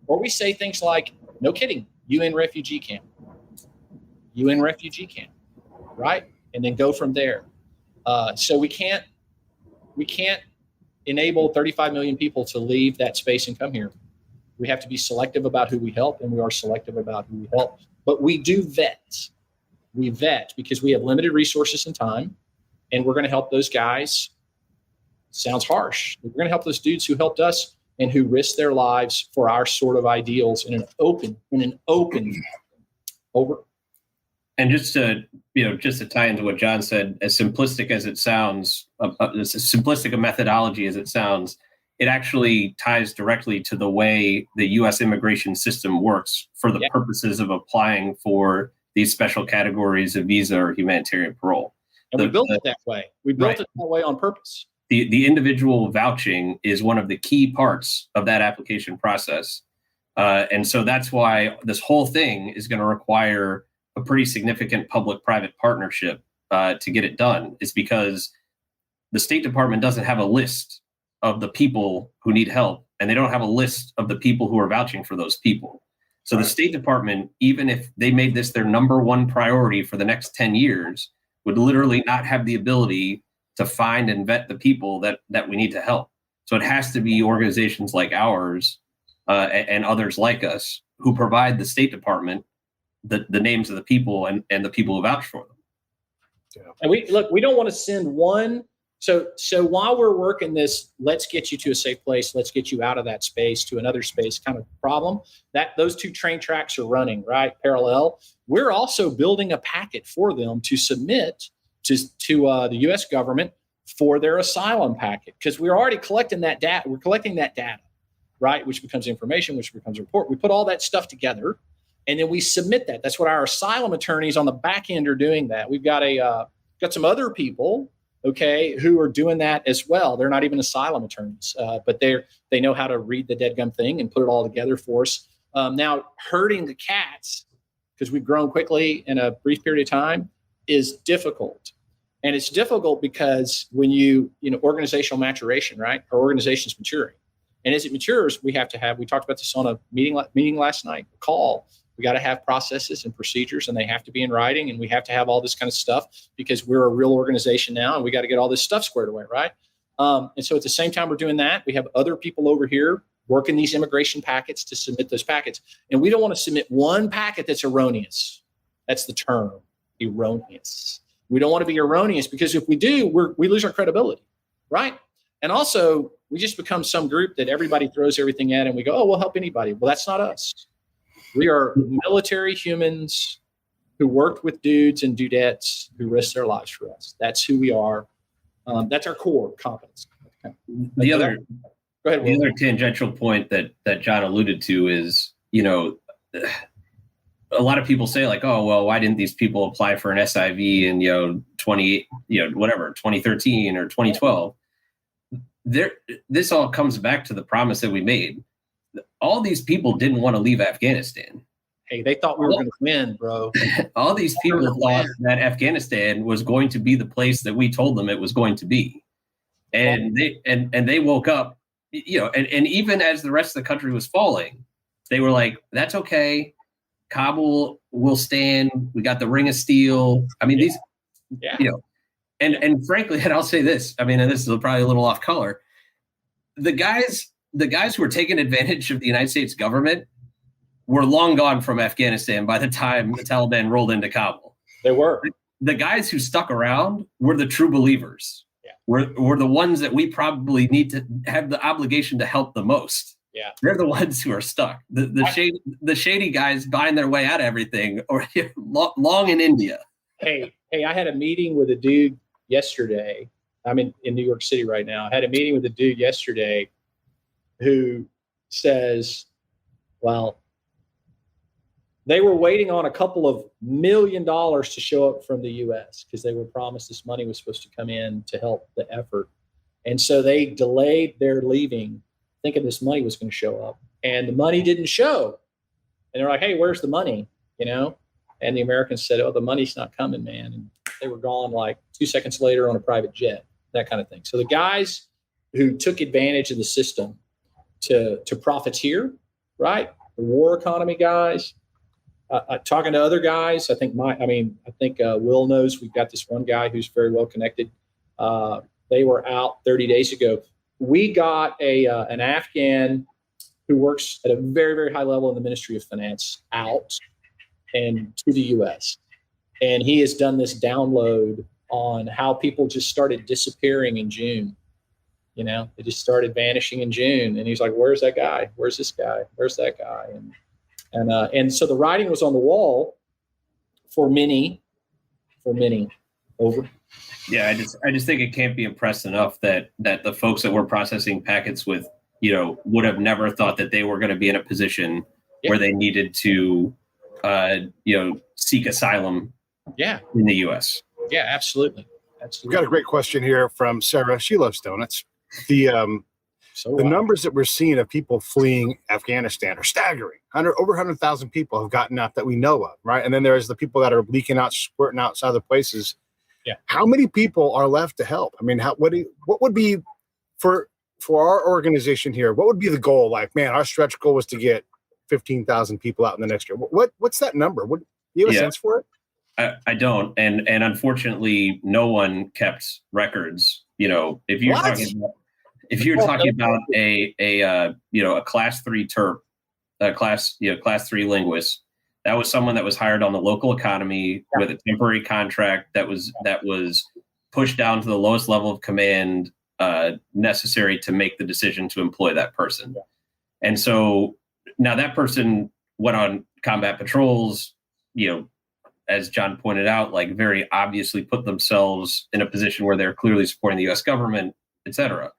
Or we say things like, no kidding, UN Refugee Camp, right? And then go from there. So we can't enable 35 million people to leave that space and come here. We have to be selective about who we help, and we are selective about who we help. But we do vet. We vet because we have limited resources and time, and we're going to help those guys. Sounds harsh. We're going to help those dudes who helped us and who risked their lives for our sort of ideals in an open over. And just to tie into what John said, as simplistic as it sounds, as simplistic a methodology as it sounds, it actually ties directly to the way the U.S. immigration system works for the purposes of applying for these special categories of visa or humanitarian parole. And we built it that way. We built it that way on purpose. The individual vouching is one of the key parts of that application process. And so that's why this whole thing is going to require a pretty significant public-private partnership to get it done, is because the State Department doesn't have a list of the people who need help, and they don't have a list of the people who are vouching for those people. So the State Department, even if they made this their number one priority for the next 10 years, would literally not have the ability to find and vet the people that we need to help. So it has to be organizations like ours and others like us who provide the State Department the names of the people and the people who vouch for them. Yeah. And we don't want to send one So while we're working this, let's get you to a safe place, let's get you out of that space to another space kind of problem, that those two train tracks are running, right, parallel. We're also building a packet for them to submit to the U.S. government for their asylum packet, because we're already collecting that data. We're collecting that data, right, which becomes information, which becomes a report. We put all that stuff together, and then we submit that. That's what our asylum attorneys on the back end are doing. That we've got got some other people, okay, who are doing that as well. They're not even asylum attorneys, but they know how to read the deadgum thing and put it all together for us. Now, herding the cats, because we've grown quickly in a brief period of time, is difficult. And it's difficult because when organizational maturation, right? Our organization's maturing. And as it matures, we talked about this on a meeting last night, a call. We got to have processes and procedures, and they have to be in writing, and we have to have all this kind of stuff because we're a real organization now, and we got to get all this stuff squared away, right? And so at the same time we're doing that, we have other people over here working these immigration packets to submit those packets. And we don't want to submit one packet that's erroneous. That's the term, erroneous. We don't want to be erroneous, because if we do, we lose our credibility, right? And also, we just become some group that everybody throws everything at, and we go, oh, we'll help anybody. Well, that's not us. We are military humans who worked with dudes and dudettes who risked their lives for us. That's who we are. That's our core competence. Okay. The other tangential point that John alluded to is, a lot of people say like, oh, well, why didn't these people apply for an SIV in 2013 or 2012? This all comes back to the promise that we made. All these people didn't want to leave Afghanistan. Hey, they thought we were going to win, bro. All these people thought that Afghanistan was going to be the place that we told them it was going to be. And they woke up, and even as the rest of the country was falling, they were like, that's okay. Kabul will stand. We got the Ring of Steel. I mean, and frankly, and I'll say this, and this is probably a little off color. The guys who were taking advantage of the United States government were long gone from Afghanistan by the time the Taliban rolled into Kabul. They were. The guys who stuck around were the true believers. Yeah. Were the ones that we probably need to have the obligation to help the most. Yeah. They're the ones who are stuck. The shady guys buying their way out of everything, or long in India. Hey, I had a meeting with a dude yesterday. I'm in New York City right now. I had a meeting with a dude yesterday who says, well, they were waiting on a couple of $1 million to show up from the U.S. because they were promised this money was supposed to come in to help the effort. And so they delayed their leaving, thinking this money was going to show up. And the money didn't show. And they're like, hey, where's the money? And the Americans said, oh, the money's not coming, man. And they were gone like 2 seconds later on a private jet, that kind of thing. So the guys who took advantage of the system to profiteer, right? The war economy guys, talking to other guys, I think Will knows we've got this one guy who's very well connected. They were out 30 days ago. We got an Afghan who works at a very, very high level in the Ministry of Finance out and to the U.S. And he has done this download on how people just started disappearing in June. They just started vanishing in June. And he's like, where's that guy? Where's this guy? Where's that guy? And so the writing was on the wall for many. Over. Yeah, I just think it can't be impressed enough that the folks that we're processing packets with, would have never thought that they were going to be in a position where they needed to, seek asylum. Yeah. In the U.S. Yeah, absolutely. We've got a great question here from Sarah. She loves donuts. The numbers that we're seeing of people fleeing Afghanistan are staggering. Over 100,000 people have gotten out that we know of, right? And then there's the people that are leaking out, squirting out to other places. Yeah. How many people are left to help? What would be for our organization here? What would be the goal? Like, man, our stretch goal was to get 15,000 people out in the next year. What's that number? Do you have a sense for it? I don't, and unfortunately, no one kept records. If you're talking about a class 3 terp, class 3 linguist, that was someone that was hired on the local economy with a temporary contract that was pushed down to the lowest level of command necessary to make the decision to employ that person. Yeah. And so now that person went on combat patrols, as John pointed out, like very obviously put themselves in a position where they're clearly supporting the U.S. government, et cetera.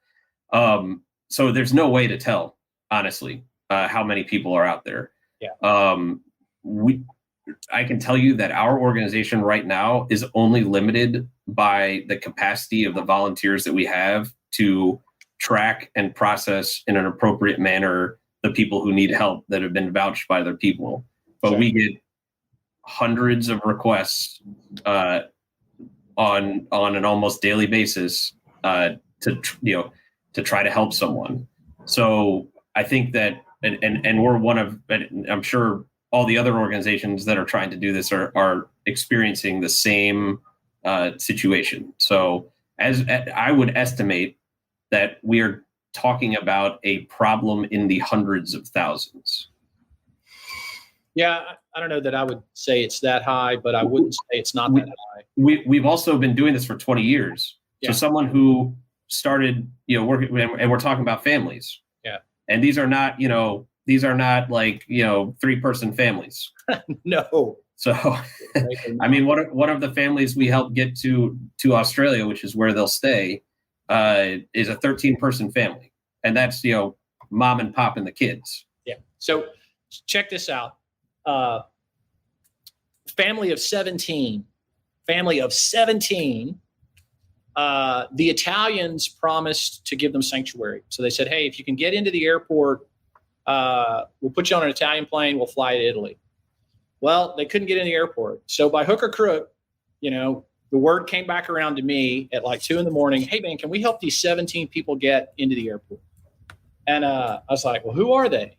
So there's no way to tell, honestly, how many people are out there. Yeah. I can tell you that our organization right now is only limited by the capacity of the volunteers that we have to track and process in an appropriate manner the people who need help that have been vouched by their people. But Sure. we get hundreds of requests on an almost daily basis to try to help someone. So I think that, and we're one of, I'm sure all the other organizations that are trying to do this are experiencing the same situation. So as I would estimate that we are talking about a problem in the hundreds of thousands. Yeah, I don't know that I would say it's that high, but I wouldn't say it's not that high. We've also been doing this for 20 years. Yeah. So someone who started, working, and we're talking about families. Yeah. And these are not like, 3-person families. No. So, I mean, one of the families we helped get to Australia, which is where they'll stay, is a 13-person family. And that's, mom and pop and the kids. Yeah. So check this out. Family of 17. The Italians promised to give them sanctuary. So they said, hey, if you can get into the airport, we'll put you on an Italian plane. We'll fly to Italy. Well, they couldn't get in the airport. So by hook or crook, the word came back around to me at like 2 a.m. Hey, man, can we help these 17 people get into the airport? And I was like, well, who are they?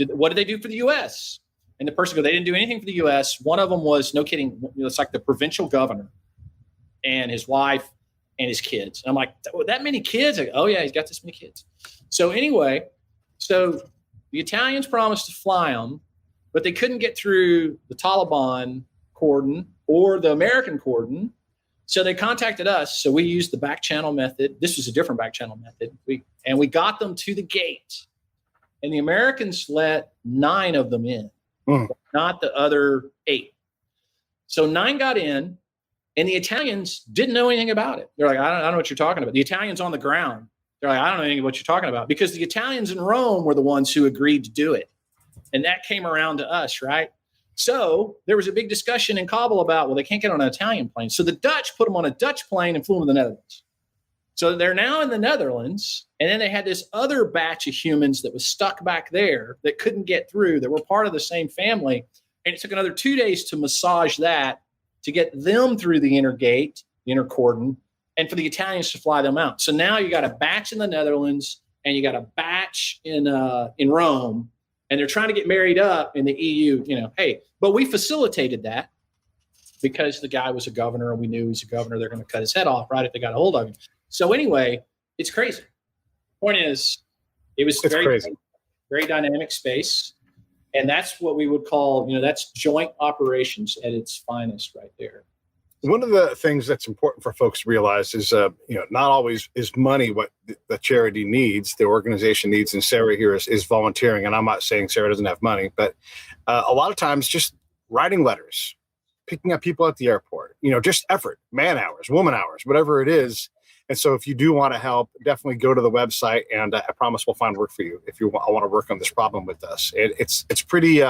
What did they do for the U.S.? And the person goes, they didn't do anything for the U.S. One of them was, no kidding, it's like the provincial governor and his wife and his kids. And I'm like, that many kids? Like, oh, yeah, he's got this many kids. So anyway, the Italians promised to fly them, but they couldn't get through the Taliban cordon or the American cordon. So they contacted us. So we used the back channel method. This was a different back channel method. We got them to the gate. And the Americans let 9 of them in, not the other 8. So 9 got in, and the Italians didn't know anything about it. They're like, I don't know what you're talking about. The Italians on the ground, they're like, I don't know anything what you're talking about, because the Italians in Rome were the ones who agreed to do it. And that came around to us, right? So there was a big discussion in Kabul about, well, they can't get on an Italian plane. So the Dutch put them on a Dutch plane and flew them to the Netherlands. So they're now in the Netherlands. And then they had this other batch of humans that was stuck back there that couldn't get through, that were part of the same family. And it took another 2 days to massage that, to get them through the inner gate, the inner cordon, and for the Italians to fly them out. So now you got a batch in the Netherlands and you got a batch in Rome, and they're trying to get married up in the EU, hey, but we facilitated that because the guy was a governor and we knew he was a governor. They're going to cut his head off, right, if they got a hold of him. So anyway, it's crazy. Point is, it's very dynamic space. And that's what we would call, that's joint operations at its finest right there. One of the things that's important for folks to realize is, not always is money what the charity needs, the organization needs. And Sarah here is volunteering. And I'm not saying Sarah doesn't have money, but a lot of times just writing letters, picking up people at the airport, just effort, man hours, woman hours, whatever it is. And so if you do want to help, definitely go to the website, and I promise we'll find work for you if you want to work on this problem with us. It's pretty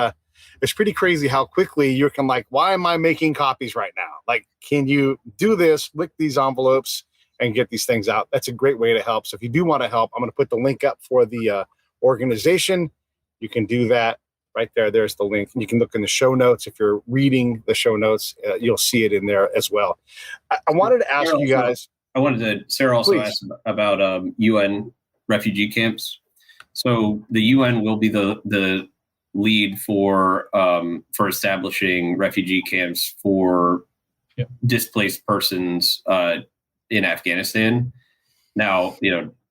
crazy how quickly you can, like, why am I making copies right now? Like, can you do this, lick these envelopes and get these things out? That's a great way to help. So if you do want to help, I'm going to put the link up for the organization. You can do that right there. There's the link. And you can look in the show notes. If you're reading the show notes, you'll see it in there as well. I wanted to ask you guys. Sarah also Please. asked about UN refugee camps. So the UN will be the lead for establishing refugee camps for displaced persons in Afghanistan. Now,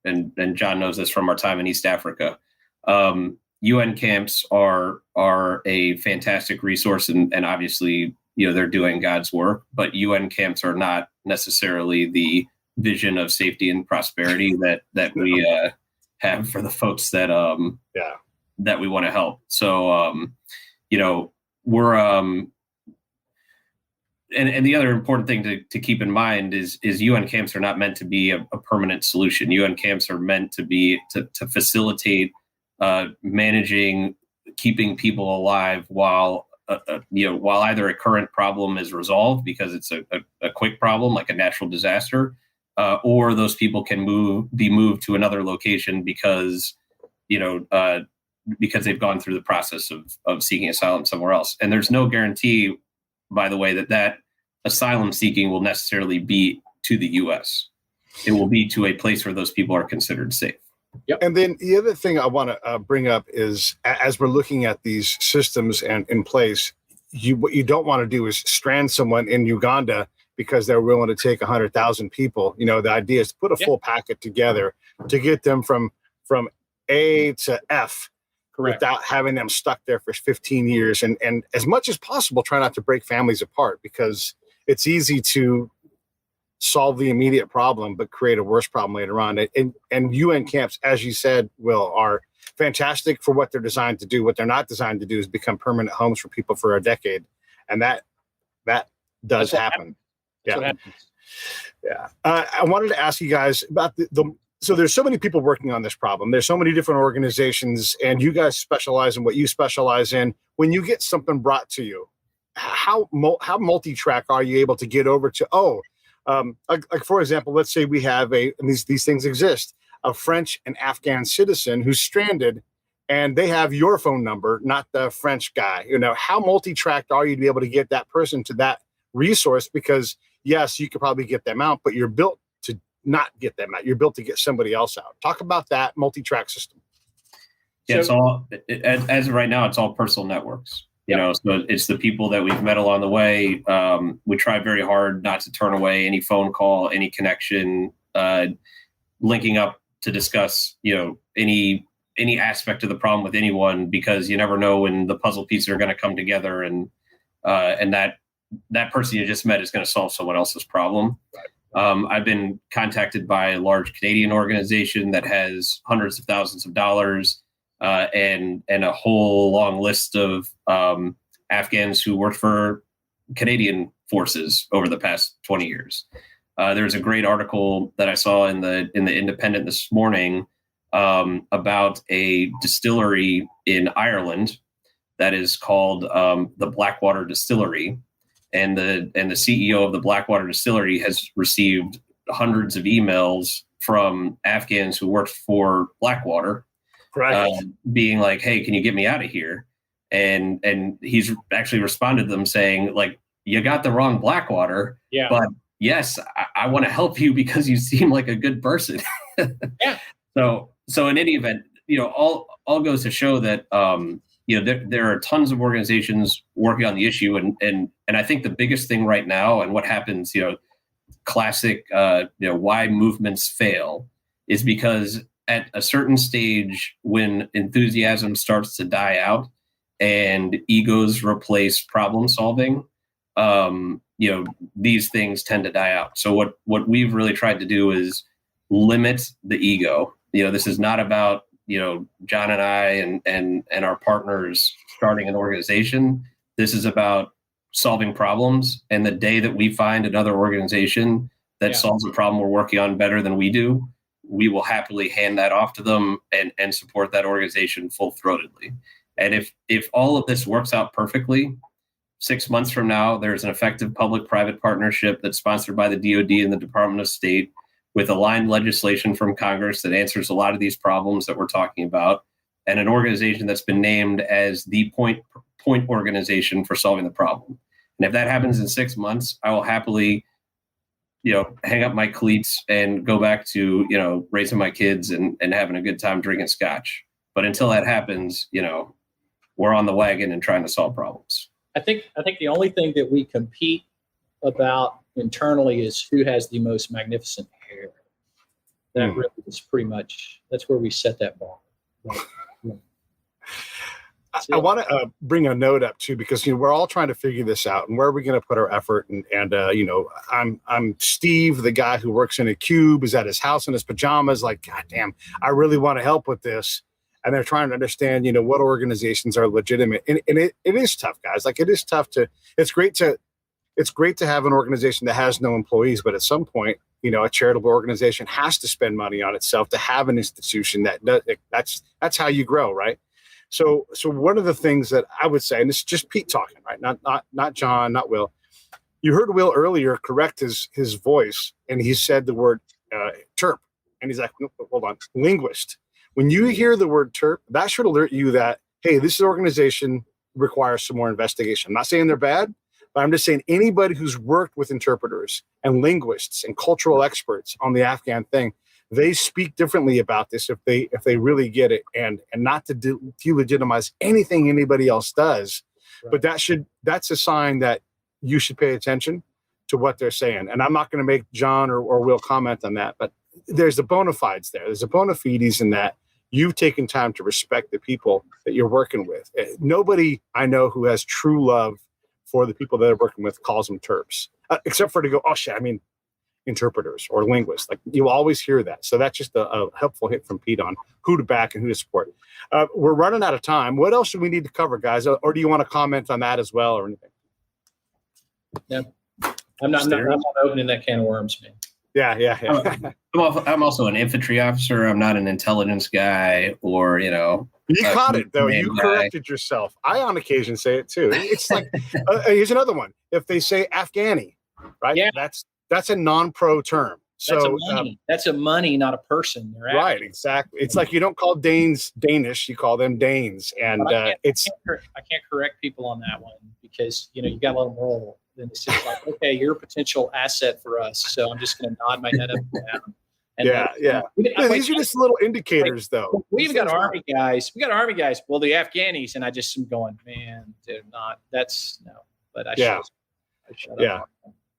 and John knows this from our time in East Africa. UN camps are a fantastic resource and obviously they're doing God's work. But UN camps are not necessarily the vision of safety and prosperity that we have for the folks that we want to help. So we're and the other important thing to keep in mind is UN camps are not meant to be a permanent solution. UN camps are meant to be to facilitate managing, keeping people alive while either a current problem is resolved because it's a quick problem like a natural disaster, or those people can be moved to another location because they've gone through the process of seeking asylum somewhere else. And there's no guarantee, by the way, that asylum seeking will necessarily be to the U.S. It will be to a place where those people are considered safe. Yep. And then the other thing I want to bring up is, as we're looking at these systems and in place, what you don't want to do is strand someone in Uganda because they're willing to take 100,000 people. The idea is to put a full packet together to get them from A to F. Correct. Without having them stuck there for 15 years. And as much as possible, try not to break families apart, because it's easy to solve the immediate problem, but create a worse problem later on. And UN camps, as you said, Will, are fantastic for what they're designed to do. What they're not designed to do is become permanent homes for people for a decade. And that does happen. Yeah. Yeah. I wanted to ask you guys about so there's so many people working on this problem. There's so many different organizations, and you guys specialize in what you specialize in. When you get something brought to you, how multi-track are you able to get over to? Like for example, let's say we have and these things exist, a French and Afghan citizen who's stranded, and they have your phone number, not the French guy. How multi-tracked are you to be able to get that person to that resource? Because yes, you could probably get them out, but you're built to not get them out. You're built to get somebody else out. Talk about that multi-track system. Yeah, it's all, as of right now, it's all personal networks. So it's the people that we've met along the way. We try very hard not to turn away any phone call, any connection, linking up to discuss, any aspect of the problem with anyone, because you never know when the puzzle pieces are going to come together, and that person you just met is going to solve someone else's problem. I've been contacted by a large Canadian organization that has hundreds of thousands of dollars and a whole long list of Afghans who worked for Canadian forces over the past 20 years. There's a great article that I saw in the Independent this morning about a distillery in Ireland that is called the Blackwater Distillery. And the CEO of the Blackwater Distillery has received hundreds of emails from Afghans who worked for Blackwater, being like, "Hey, can you get me out of here?" And he's actually responded to them saying, like, "You got the wrong Blackwater, but yes, I want to help you because you seem like a good person." Yeah. So in any event, all goes to show that there are tons of organizations working on the issue, and I think the biggest thing right now, and what happens, classic, why movements fail, is because at a certain stage, when enthusiasm starts to die out and egos replace problem solving, these things tend to die out. So what we've really tried to do is limit the ego. This is not about John and I and our partners starting an organization. This is about solving problems. And the day that we find another organization that solves a problem we're working on better than we do, we will happily hand that off to them and support that organization full-throatedly. And if all of this works out perfectly, 6 months from now, there's an effective public-private partnership that's sponsored by the DoD and the Department of State, with aligned legislation from Congress that answers a lot of these problems that we're talking about, and an organization that's been named as the point organization for solving the problem. And if that happens in 6 months, I will happily, hang up my cleats and go back to, raising my kids and having a good time drinking scotch. But until that happens, we're on the wagon and trying to solve problems. I think the only thing that we compete about internally is who has the most magnificent hair. That really is pretty much, that's where we set that bar. I want to bring a note up too, because we're all trying to figure this out, and where are we going to put our effort? And I'm Steve, the guy who works in a cube, is at his house in his pajamas, like, God damn, I really want to help with this. And they're trying to understand, what organizations are legitimate, and it is tough, guys. Like, it is tough it's great to have an organization that has no employees, but at some point, a charitable organization has to spend money on itself to have an institution that's how you grow, right? So one of the things that I would say, and this is just Pete talking, right? Not John, not Will. You heard Will earlier correct his voice, and he said the word terp, and he's like, no, hold on, linguist. When you hear the word terp, that should alert you that, hey, this organization requires some more investigation. I'm not saying they're bad, but I'm just saying anybody who's worked with interpreters and linguists and cultural experts on the Afghan thing, they speak differently about this if they really get it, and not to delegitimize anything anybody else does. Right. But that's a sign that you should pay attention to what they're saying. And I'm not going to make John or Will comment on that, but there's the bona fides there. There's a bona fides in that you've taken time to respect the people that you're working with. Nobody I know who has true love for the people that they're working with calls them terps, except for to go, oh shit, I mean interpreters or linguists. Like, you always hear that. So that's just a helpful hit from Pete on who to back and who to support. We're running out of time. What else do we need to cover, guys? Or do you want to comment on that as well or anything? Yeah, I'm not opening that can of worms, man. Yeah. I'm also an infantry officer. I'm not an intelligence guy or, You caught it, though. You corrected yourself. I, on occasion, say it, too. It's like, here's another one. If they say Afghani, right? Yeah. That's a non-pro term. So that's a money, not a person. Right, exactly. It's like you don't call Danes Danish, you call them Danes. And I can't correct people on that one because, you got to let them roll. Then it's just like, okay, you're a potential asset for us. So I'm just going to nod my head up and down. And these are just little indicators, though. We even got Army guys. Well, the Afghanis, and I just am going, man, they're not. That's no. But I shut up.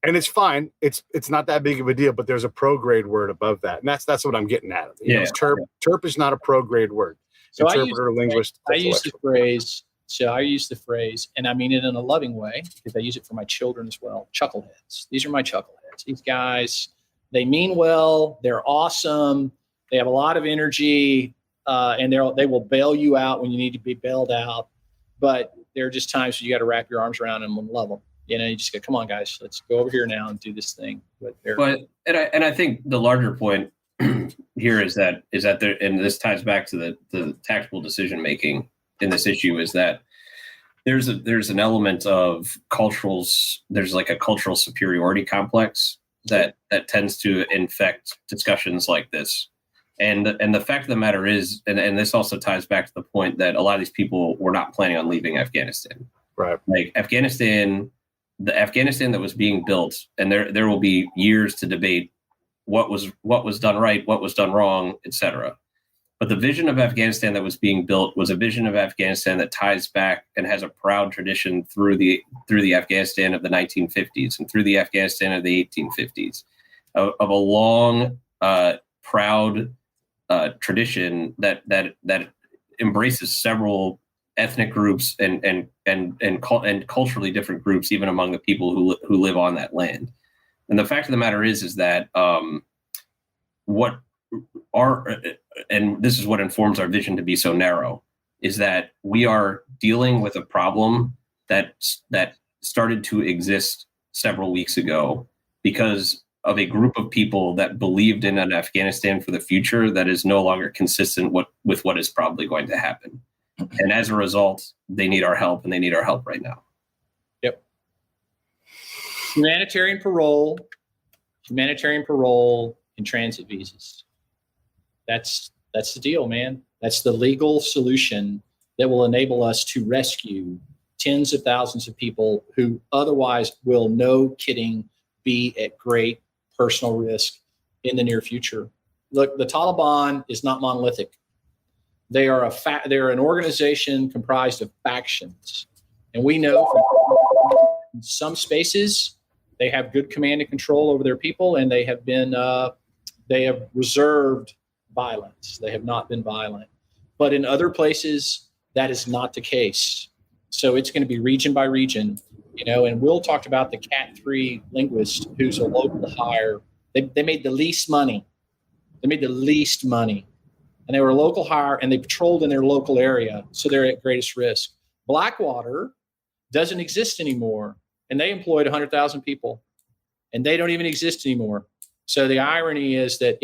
And it's fine. It's not that big of a deal. But there's a pro grade word above that, and that's what I'm getting at. Terp is not a pro grade word. So interpreter, linguist. I use the phrase. So I use the phrase, and I mean it in a loving way because I use it for my children as well. Chuckleheads. These are my chuckleheads. These guys. They mean well. They're awesome. They have a lot of energy, and they will bail you out when you need to be bailed out. But there are just times you got to wrap your arms around them and love them. You just go, come on, guys, let's go over here now and do this thing. I think the larger point here is that there, and this ties back to the tactical decision making in this issue, is that there's an element of there's like a cultural superiority complex that tends to infect discussions like this. And the fact of the matter is, and this also ties back to the point that a lot of these people were not planning on leaving Afghanistan. Right. Like the Afghanistan that was being built, and there will be years to debate what was done right, what was done wrong, etc. But the vision of Afghanistan that was being built was a vision of Afghanistan that ties back and has a proud tradition through the Afghanistan of the 1950s and through the Afghanistan of the 1850s, of a long, proud tradition that embraces several ethnic groups and culturally different groups, even among the people who live on that land. And the fact of the matter is that and this is what informs our vision to be so narrow, is that we are dealing with a problem that started to exist several weeks ago because of a group of people that believed in an Afghanistan for the future that is no longer consistent with what is probably going to happen. And as a result, they need our help, and they need our help right now. Yep. Humanitarian parole, and transit visas. That's the deal, man. That's the legal solution that will enable us to rescue tens of thousands of people who otherwise will, no kidding, be at great personal risk in the near future. Look, the Taliban is not monolithic. They are they're an organization comprised of factions, and we know from in some spaces they have good command and control over their people, and they have reserved violence. They have not been violent, but in other places That is not the case. So it's going to be region by region, and Will talked about the Cat 3 linguist who's a local hire. They made the least money. And they were a local hire, and they patrolled in their local area. So they're at greatest risk. Blackwater doesn't exist anymore. And they employed 100,000 people, and they don't even exist anymore. So the irony is that,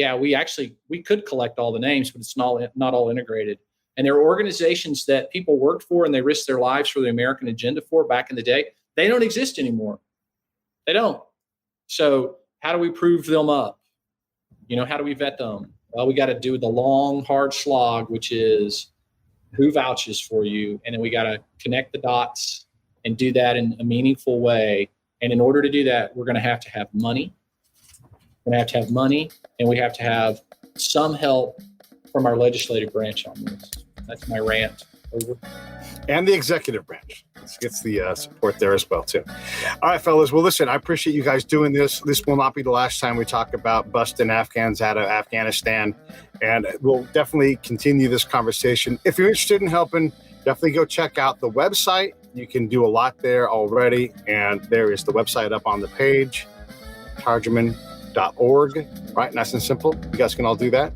we could collect all the names, but it's not all integrated. And there are organizations that people worked for and they risked their lives for the American agenda for back in the day. They don't exist anymore. They don't. So how do we prove them up? How do we vet them? Well, we got to do the long, hard slog, which is who vouches for you. And then we got to connect the dots and do that in a meaningful way. And in order to do that, we're going to have money. We're going to have money, and we have to have some help from our legislative branch on this. That's my rant. Over. And the executive branch gets the support there as well, too. All right, fellas. Well, listen, I appreciate you guys doing this. This will not be the last time we talk about busting Afghans out of Afghanistan, and we'll definitely continue this conversation. If you're interested in helping, definitely go check out the website. You can do a lot there already, and there is the website up on the page, tarjoman.org, right? Nice and simple. You guys can all do that.